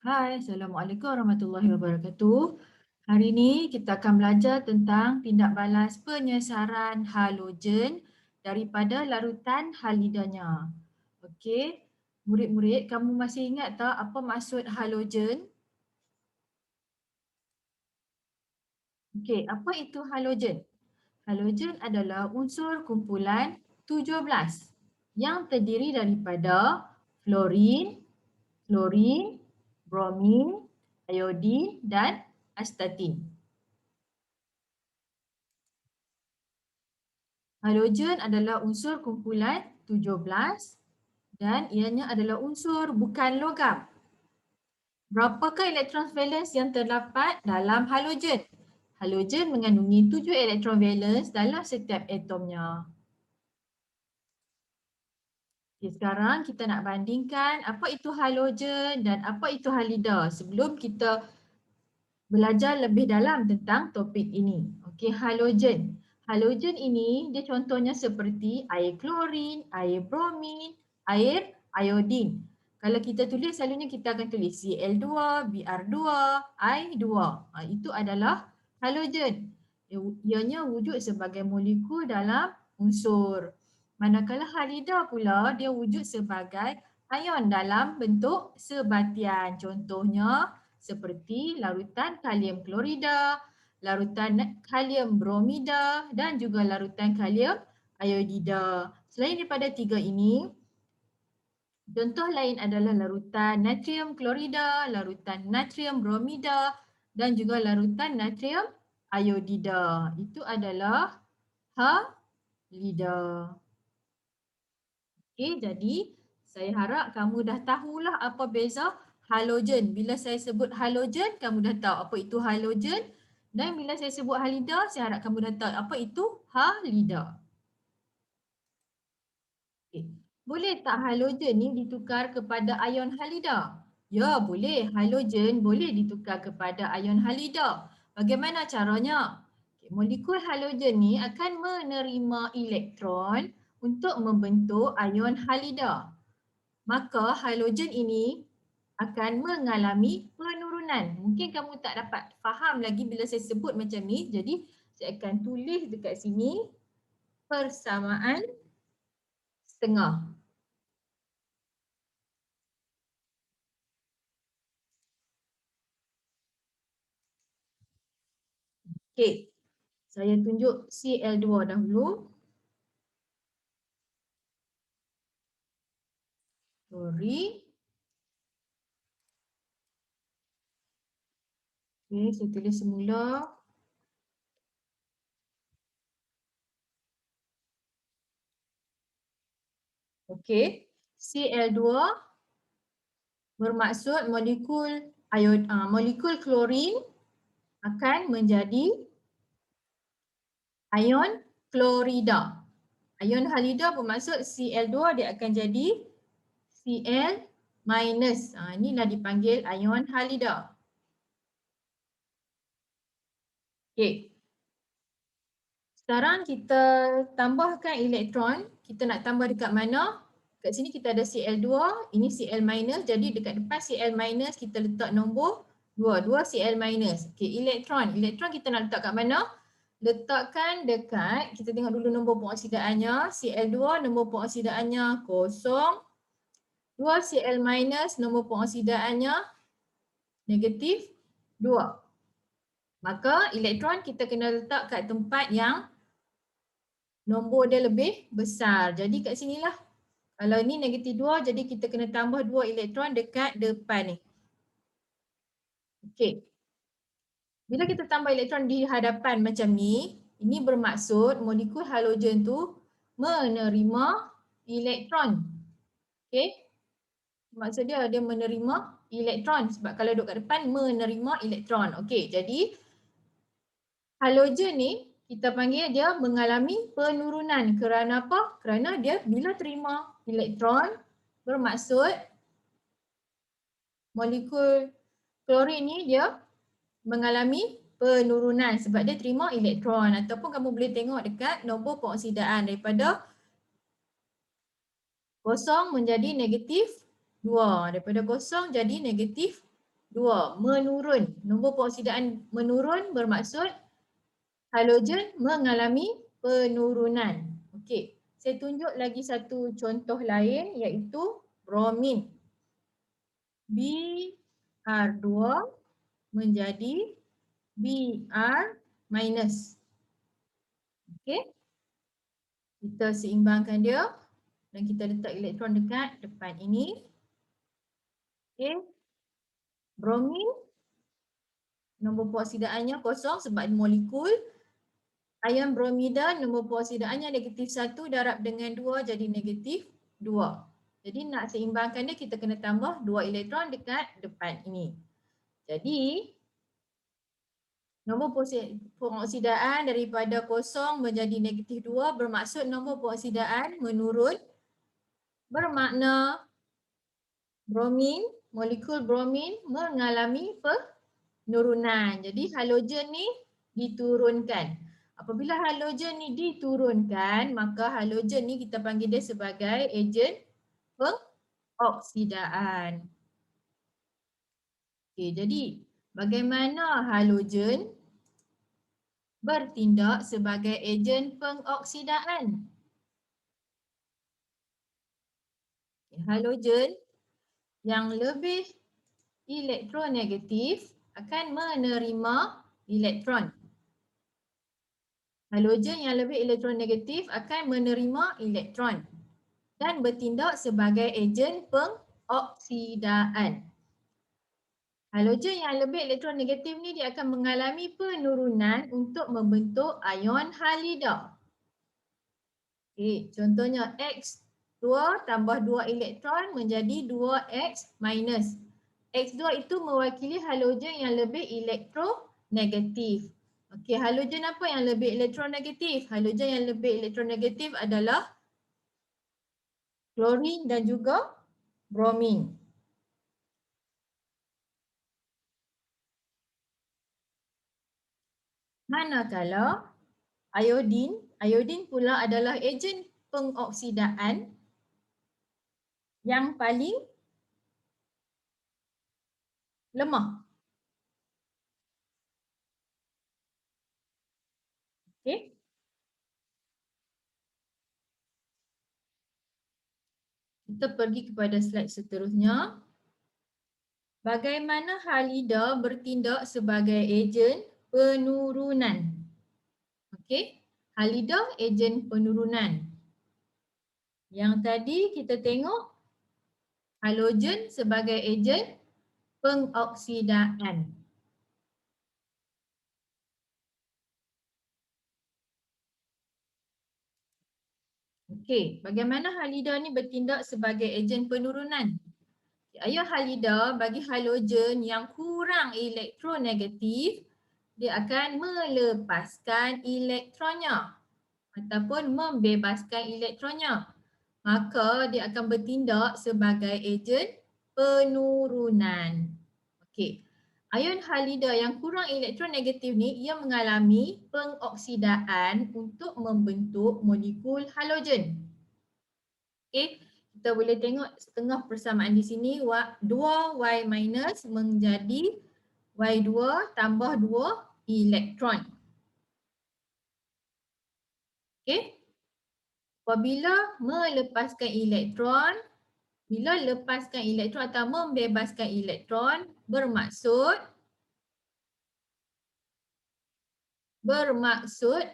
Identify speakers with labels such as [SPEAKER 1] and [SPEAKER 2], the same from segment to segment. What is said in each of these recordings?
[SPEAKER 1] Hai, Assalamualaikum warahmatullahi wabarakatuh. Hari ini kita akan belajar tentang tindak balas penyesaran halogen daripada larutan halidanya. Okey, murid-murid, kamu masih ingat tak apa maksud halogen? Okey, apa itu halogen? Halogen adalah unsur kumpulan 17 yang terdiri daripada fluorin, klorin, bromin, iodin dan astatin. Halogen adalah unsur kumpulan 17 dan ianya adalah unsur bukan logam. Berapakah elektron valence yang terdapat dalam halogen? Halogen mengandungi 7 elektron valence dalam setiap atomnya. Okay, sekarang kita nak bandingkan apa itu halogen dan apa itu halida sebelum kita belajar lebih dalam tentang topik ini. Okey, halogen. Halogen ini dia contohnya seperti air klorin, air bromin, air iodin. Kalau kita tulis selalunya kita akan tulis Cl2, Br2, I2. Itu adalah halogen. Ianya wujud sebagai molekul dalam unsur. Manakala halida pula dia wujud sebagai ion dalam bentuk sebatian. Contohnya seperti larutan kalium klorida, larutan kalium bromida dan juga larutan kalium iodida. Selain daripada tiga ini, contoh lain adalah larutan natrium klorida, larutan natrium bromida dan juga larutan natrium iodida. Itu adalah halida. Okey, jadi saya harap kamu dah tahulah apa beza halogen. Bila saya sebut halogen, kamu dah tahu apa itu halogen. Dan bila saya sebut halida, saya harap kamu dah tahu apa itu halida. Okay. Boleh tak halogen ni ditukar kepada ion halida? Ya, boleh. Halogen boleh ditukar kepada ion halida. Bagaimana caranya? Okay. Molekul halogen ni akan menerima elektron untuk membentuk ion halida. Maka halogen ini akan mengalami penurunan. Mungkin kamu tak dapat faham lagi bila saya sebut macam ni. Jadi saya akan tulis dekat sini persamaan setengah. Okey. Saya tunjuk Cl2 dahulu. Sorry. Okey, saya tulis semula. Okey. Cl2 bermaksud molekul klorin akan menjadi ion klorida. Ion halida bermaksud Cl2 dia akan jadi Cl minus. Inilah dipanggil ion halida. Okey. Sekarang kita tambahkan elektron. Kita nak tambah dekat mana? Kat sini kita ada Cl2, ini Cl minus. Jadi dekat depan Cl minus kita letak nombor 2. 2 Cl minus. Okey, elektron. Elektron kita nak letak kat mana? Letakkan dekat, kita tengok dulu nombor pengoksidaannya. Cl2 nombor pengoksidaannya 0. 2 Cl minus nombor pengoksidaannya negatif 2. Maka elektron kita kena letak kat tempat yang nombor dia lebih besar. Jadi kat sinilah. Kalau ni negatif 2, jadi kita kena tambah 2 elektron dekat depan ni. Okey. Bila kita tambah elektron di hadapan macam ni, ini bermaksud molekul halogen tu menerima elektron. Okey. Maksud dia menerima elektron sebab kalau duduk kat depan menerima elektron. Okey, jadi halogen ni kita panggil dia mengalami penurunan. Kerana apa? Kerana dia bila terima elektron bermaksud molekul klorin ni dia mengalami penurunan sebab dia terima elektron. Ataupun kamu boleh tengok dekat nombor pengoksidaan daripada 0 menjadi negatif 2. Daripada 0 jadi negatif 2. Menurun. Nombor peroksidan menurun bermaksud halogen mengalami penurunan. Okey, saya tunjuk lagi satu contoh lain iaitu bromin. Br2 menjadi Br minus. Okey, kita seimbangkan dia dan kita letak elektron dekat depan ini. Okey, bromin nombor peroksidaannya kosong sebab molekul. Ion bromida nombor peroksidaannya negatif 1 darab dengan 2 jadi negatif 2. Jadi nak seimbangkan dia kita kena tambah 2 elektron dekat depan ini. Jadi nombor pengoksidaan daripada kosong menjadi negatif 2 bermaksud nombor pengoksidaan menurun. Bermakna bromin, molekul bromin mengalami penurunan. Jadi halogen ni diturunkan. Apabila halogen ni diturunkan, maka halogen ni kita panggil dia sebagai ejen pengoksidaan. Okey, jadi bagaimana halogen bertindak sebagai ejen pengoksidaan? Halogen yang lebih elektronegatif akan menerima elektron. Halogen yang lebih elektronegatif akan menerima elektron dan bertindak sebagai ejen pengoksidaan. Halogen yang lebih elektronegatif ni dia akan mengalami penurunan untuk membentuk ion halida. Okay, contohnya X2 tambah 2 elektron menjadi 2X minus. X2 itu mewakili halogen yang lebih elektronegatif. Okey, halogen apa yang lebih elektronegatif? Halogen yang lebih elektronegatif adalah klorin dan juga bromin. Manakala iodin pula adalah ejen pengoksidaan yang paling lemah. Okey. Kita pergi kepada slide seterusnya. Bagaimana halida bertindak sebagai ejen penurunan? Okey. Halida ejen penurunan. Yang tadi kita tengok halogen sebagai ejen pengoksidaan. Okey, bagaimana halida ni bertindak sebagai ejen penurunan? Ion halida bagi halogen yang kurang elektronegatif, dia akan melepaskan elektronnya ataupun membebaskan elektronnya. Maka dia akan bertindak sebagai ejen penurunan. Okey. Ion halida yang kurang elektronegatif ni ia mengalami pengoksidaan untuk membentuk molekul halogen. Okey, kita boleh tengok setengah persamaan di sini 2Y minus menjadi Y2 tambah 2 elektron. Okey. Apabila melepaskan elektron, bila lepaskan elektron atau membebaskan elektron bermaksud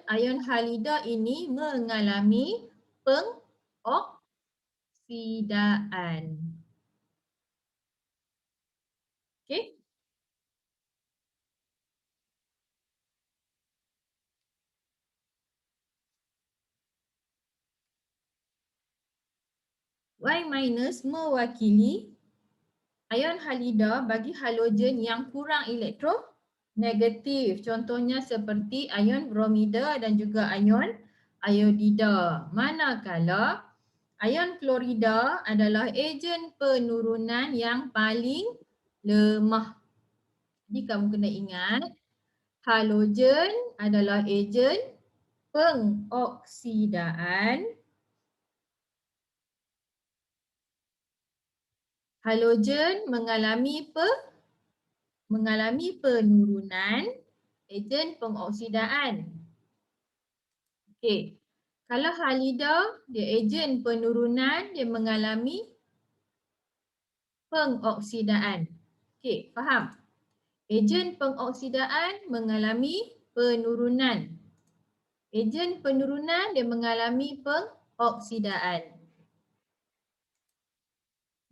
[SPEAKER 1] ion halida ini mengalami pengoksidaan. Okey. Y minus mewakili ion halida bagi halogen yang kurang elektronegatif. Contohnya seperti ion bromida dan juga ion iodida. Manakala ion klorida adalah ejen penurunan yang paling lemah. Jadi kamu kena ingat, halogen adalah ejen pengoksidaan. Halogen mengalami mengalami penurunan ejen pengoksidaan. Okey. Kalau halida dia ejen penurunan, dia mengalami pengoksidaan. Okey, faham? Ejen pengoksidaan mengalami penurunan. Ejen penurunan dia mengalami pengoksidaan.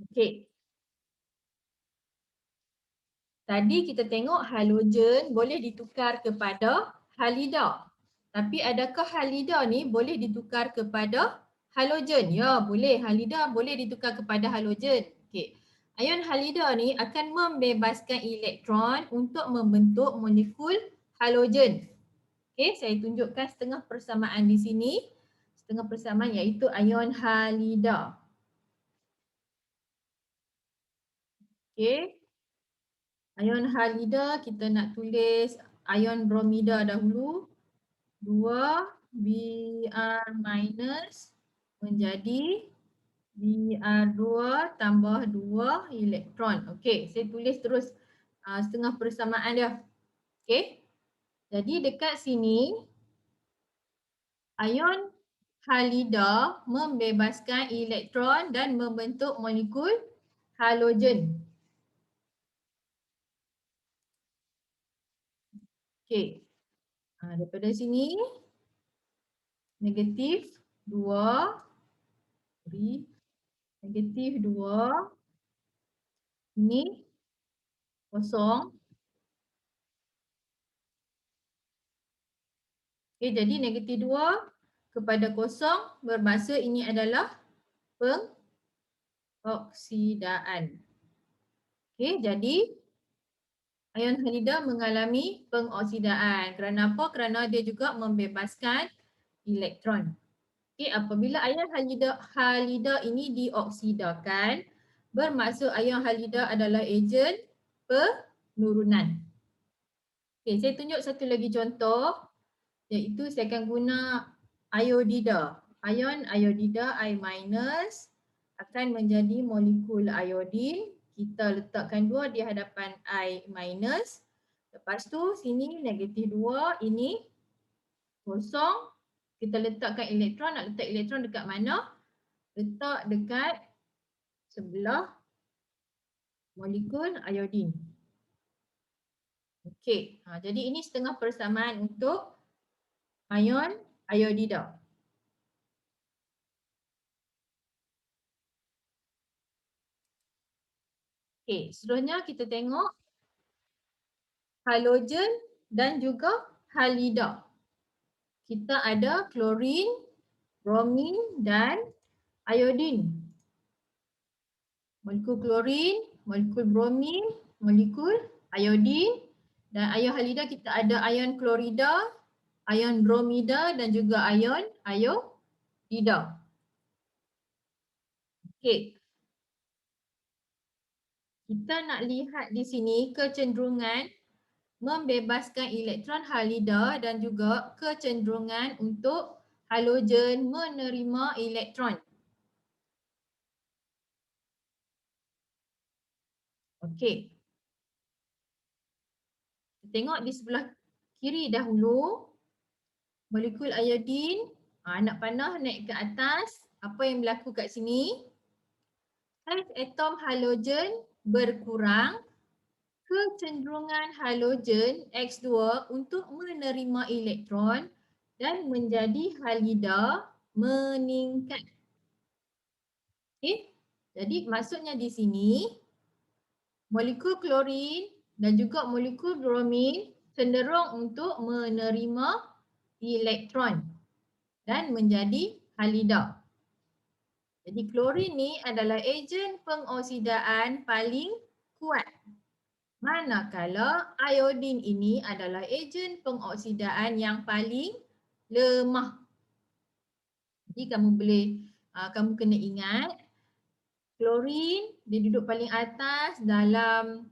[SPEAKER 1] Okey. Tadi kita tengok halogen boleh ditukar kepada halida. Tapi adakah halida ni boleh ditukar kepada halogen? Ya, boleh. Halida boleh ditukar kepada halogen. Okey. Ion halida ni akan membebaskan elektron untuk membentuk molekul halogen. Okey, saya tunjukkan setengah persamaan di sini. Setengah persamaan iaitu ion halida. Okey. Ion halida kita nak tulis ion bromida dahulu. 2 Br minus menjadi Br2 tambah 2 elektron. Okey, saya tulis terus setengah persamaan dia. Okey. Jadi dekat sini ion halida membebaskan elektron dan membentuk molekul halogen. Okey. Daripada sini negatif 2 negatif 2 ini kosong. Okey, jadi negatif 2 kepada kosong bermaksud ini adalah pengoksidaan. Okey, jadi ion halida mengalami pengoksidaan. Kerana apa? Kerana dia juga membebaskan elektron. Okey, apabila ion halida ini dioksidakan, bermaksud ion halida adalah ejen penurunan. Okey, saya tunjuk satu lagi contoh iaitu saya akan guna iodida. Ion iodida I- akan menjadi molekul iodin. Kita letakkan 2 di hadapan I-. Lepas tu sini negatif 2, ini kosong. Kita letakkan elektron, nak letak elektron dekat mana? Letak dekat sebelah molekul iodin. Okey, jadi ini setengah persamaan untuk ion iodida. Okey, seterusnya kita tengok halogen dan juga halida. Kita ada klorin, bromin dan iodin. Molekul klorin, molekul bromin, molekul iodin, dan ion halida kita ada ion klorida, ion bromida dan juga ion iodida. Okey. Kita nak lihat di sini kecenderungan membebaskan elektron halida dan juga kecenderungan untuk halogen menerima elektron. Okey. Tengok di sebelah kiri dahulu, molekul iodin, anak panah naik ke atas. Apa yang berlaku kat sini? Saiz atom halogen berkurang. Kecenderungan halogen X2 untuk menerima elektron dan menjadi halida meningkat. Okay. Jadi maksudnya di sini molekul klorin dan juga molekul bromin cenderung untuk menerima elektron dan menjadi halida. Jadi klorin ni adalah ejen pengoksidaan paling kuat. Manakala iodin ini adalah ejen pengoksidaan yang paling lemah. Jadi kamu kena ingat klorin dia duduk paling atas dalam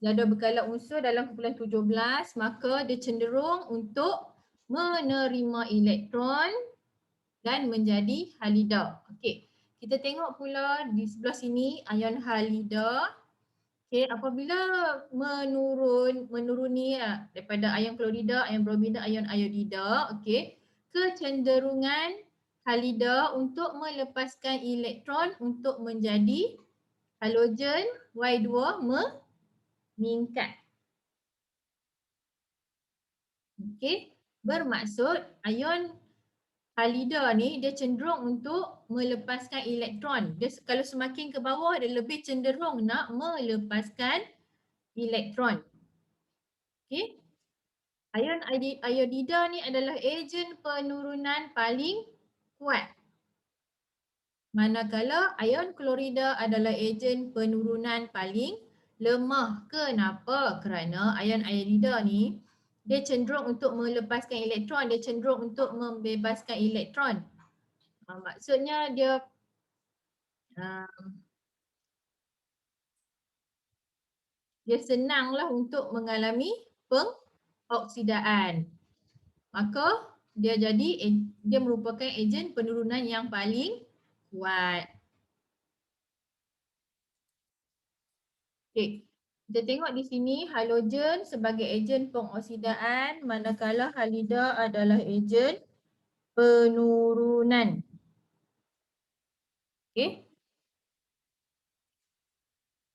[SPEAKER 1] jadual berkala unsur dalam kumpulan 17, maka dia cenderung untuk menerima elektron dan menjadi halida. Okey. Kita tengok pula di sebelah sini ion halida. Okey, apabila menuruni daripada ion klorida, ion bromida, ion iodida, okey, kecenderungan halida untuk melepaskan elektron untuk menjadi halogen Y2 meningkat. Okey, bermaksud ion halida ni dia cenderung untuk melepaskan elektron. Dia kalau semakin ke bawah dia lebih cenderung nak melepaskan elektron. Okey. Ion iodida ni adalah ejen penurunan paling kuat. Manakala ion klorida adalah ejen penurunan paling lemah. Kenapa? Kerana ion iodida ni dia cenderung untuk melepaskan elektron, dia cenderung untuk membebaskan elektron. Maksudnya dia uh, dia senanglah untuk mengalami pengoksidaan. Maka dia merupakan ejen penurunan yang paling kuat. Okey. Kita tengok di sini halogen sebagai ejen pengoksidaan manakala halida adalah ejen penurunan. Okey.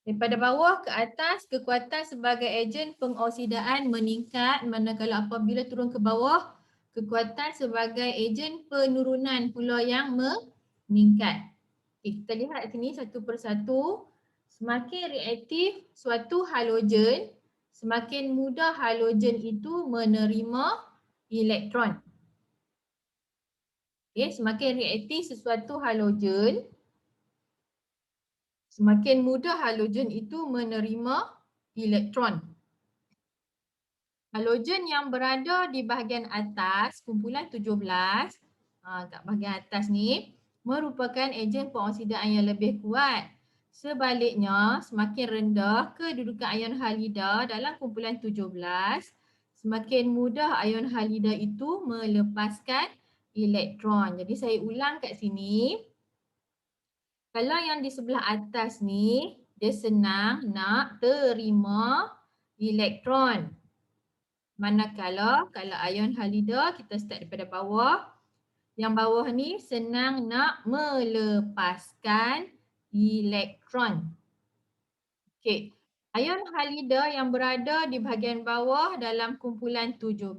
[SPEAKER 1] Daripada bawah ke atas, kekuatan sebagai ejen pengoksidaan meningkat manakala apabila turun ke bawah, kekuatan sebagai ejen penurunan pula yang meningkat. Okay, kita lihat sini satu persatu. Semakin reaktif suatu halogen, semakin mudah halogen itu menerima elektron. Okay, semakin reaktif sesuatu halogen, semakin mudah halogen itu menerima elektron. Halogen yang berada di bahagian atas, kumpulan 17, kat bahagian atas ni, merupakan ejen pengoksidaan yang lebih kuat. Sebaliknya, semakin rendah kedudukan ion halida dalam kumpulan 17, semakin mudah ion halida itu melepaskan elektron. Jadi saya ulang kat sini. Kalau yang di sebelah atas ni, dia senang nak terima elektron. Manakala kalau ion halida kita start daripada bawah, yang bawah ni senang nak melepaskan elektron. Okey. Ion halida yang berada di bahagian bawah dalam kumpulan 17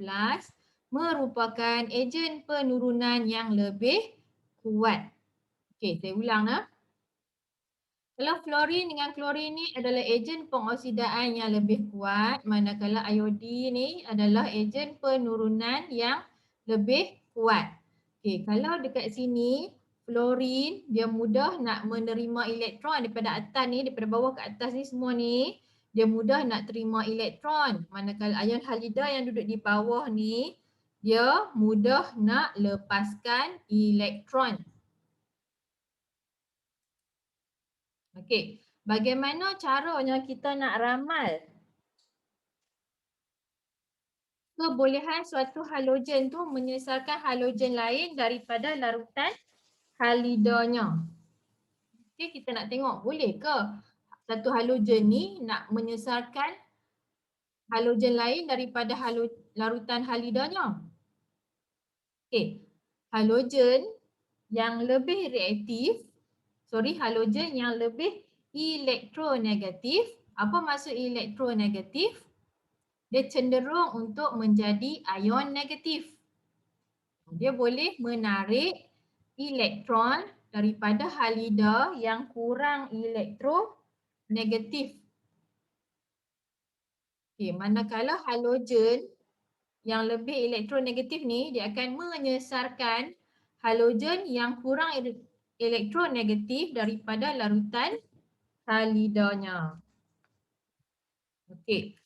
[SPEAKER 1] merupakan ejen penurunan yang lebih kuat. Okey, saya ulang Kalau fluorin dengan klorin ni adalah ejen pengoksidaan yang lebih kuat, manakala iodin ni adalah ejen penurunan yang lebih kuat. Okey, kalau dekat sini fluorin dia mudah nak menerima elektron daripada atas ni, daripada bawah ke atas ni semua ni, dia mudah nak terima elektron. Manakala ion halida yang duduk di bawah ni, dia mudah nak lepaskan elektron. Okey, bagaimana caranya kita nak ramal kebolehan suatu halogen tu menyelesaikan halogen lain daripada larutan halidanya? Okey, kita nak tengok boleh ke satu halogen ni nak menyelesaikan halogen lain daripada larutan halidanya? Okey, halogen yang lebih reaktif, halogen yang lebih elektronegatif. Apa maksud elektronegatif? Dia cenderung untuk menjadi ion negatif. Dia boleh menarik elektron daripada halida yang kurang elektronegatif. Okay, manakala halogen yang lebih elektronegatif ni, dia akan menyesarkan halogen yang kurang elektronegatif daripada larutan halidanya. Okey.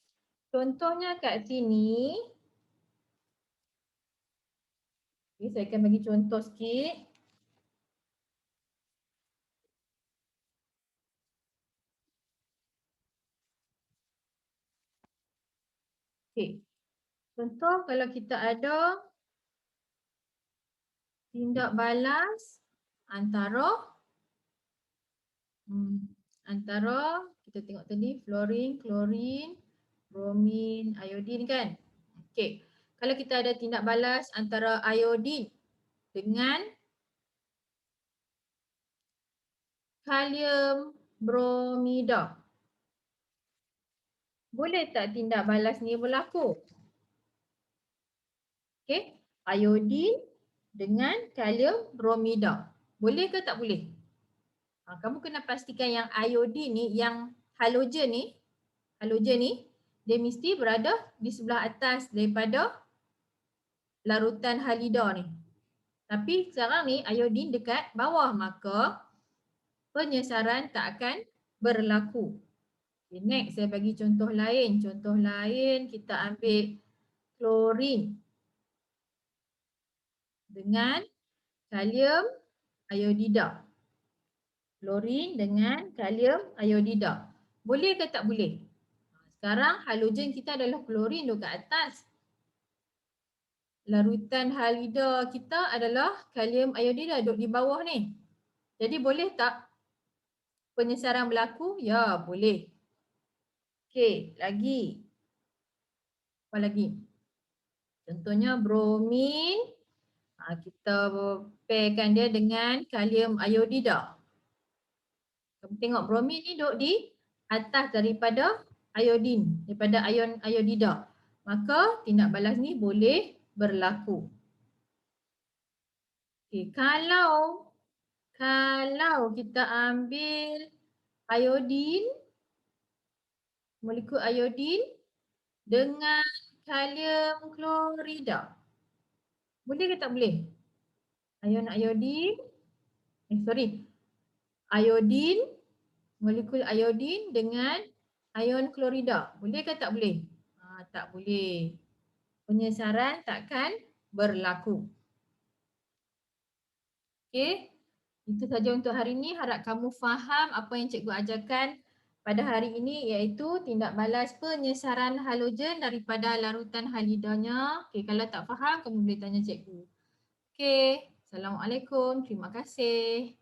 [SPEAKER 1] Contohnya kat sini. Okay, saya akan bagi contoh sikit. Okey. Contoh kalau kita ada tindak balas antara antara, kita tengok tadi, fluorine, klorin, bromin, iodin kan. Okey. Kalau kita ada tindak balas antara iodin dengan kalium bromida, boleh tak tindak balas ni berlaku? Okey, iodin dengan kalium bromida. Boleh ke tak boleh? Kamu kena pastikan yang iodin ni, yang halogen ni, dia mesti berada di sebelah atas daripada larutan halida ni. Tapi sekarang ni iodin dekat bawah, maka penyesaran tak akan berlaku. Okay, next saya bagi contoh lain. Contoh lain kita ambil klorin dengan kalium iodida. Klorin dengan kalium iodida. Boleh ke tak boleh? Sekarang halogen kita adalah klorin duduk kat atas. Larutan halida kita adalah kalium iodida duduk di bawah ni. Jadi boleh tak penyesaran berlaku? Ya, boleh. Okey, lagi. Apa lagi? Contohnya bromin. Kita pairkan dia dengan kalium iodida. Kamu tengok bromin ni duduk di atas daripada iodin, daripada ion iodida. Maka tindak balas ni boleh berlaku. Okay, kalau kita ambil iodin, molekul iodin dengan kalium klorida, boleh ke tak boleh? Iodin, molekul iodin dengan ion klorida, boleh ke tak boleh? Tak boleh. Penyesaran takkan berlaku. Okey, itu saja untuk hari ini. Harap kamu faham apa yang cikgu ajarkan pada hari ini, iaitu tindak balas penyesaran halogen daripada larutan halidanya. Okey, kalau tak faham kamu boleh tanya cikgu. Okey, Assalamualaikum. Terima kasih.